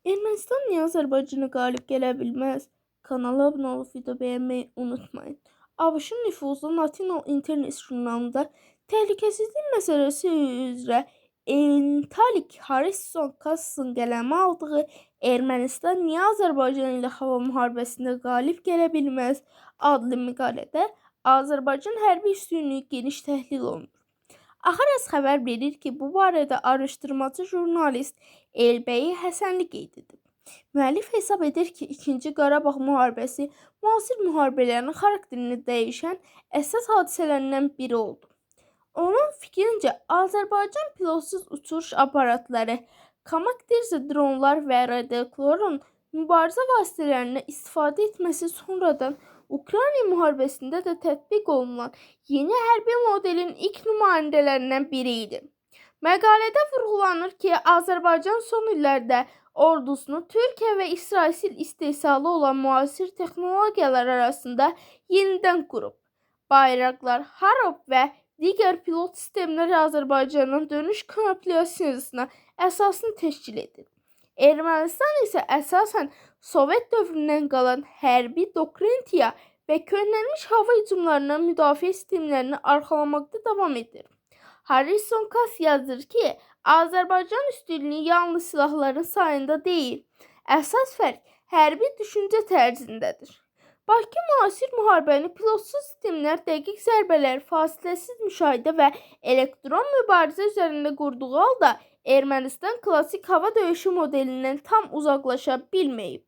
Ermənistan niyə Azərbaycana qalib gələ bilməz? Kanala abunə olub video bəyənməyi unutmayın. ABŞ-ın nüfuzlu National Internet jurnalında təhlükəsizlik məsələsi üzrə Entalik Harrison Cass'ın qələmə aldığı Ermənistan niyə Azərbaycan ilə hava müharibəsində qalib gələ bilməz adlı məqalədə Azərbaycan hərbi üstünlüyü geniş təhlil olunur. Axaras xəbər verir ki, bu barədə araşdırmacı jurnalist Elbəyi Həsənli qeyd edib. Müəllif hesab edir ki, 2-ci Qarabağ müharibəsi müasir müharibələrin xarakterini dəyişən əsas hadisələrindən biri oldu. Onun fikrincə, Azərbaycan pilotsuz uçuş aparatları, kamikadze dronlar və radioklorun mübarizə vasitələrini istifadə etməsi sonradan Ukrayna müharibəsində də tətbiq olunan yeni hərbi modelin ilk nümayəndələrindən biri idi. Məqalədə vurğulanır ki, Azərbaycan son illərdə ordusunu Türkiyə və İsrail istehsalı olan müasir texnologiyalar arasında yenidən qurub. Bayraqlar, Harop və digər pilot sistemləri Azərbaycanın dönüş kamuflyasiyasına əsasını təşkil edir. Ermənistan isə əsasən Sovet dövründən qalan hərbi doktriniya və köhnəlmiş hava hücumlarından müdafiə sistemlərini arxalamaqda davam edir. Harrison Cass yazır ki, Azərbaycan üstünlüyü yalnız silahların sayında deyil, əsas fərq hərbi düşüncə tərzindədir. Bakı müasir müharibəni pilotsuz sistemlər, dəqiq zərbələr, fasiləsiz müşahidə və elektron mübarizə üzərində qurduğu halda Ermənistan klassik hava döyüşü modelindən tam uzaqlaşa bilməyib.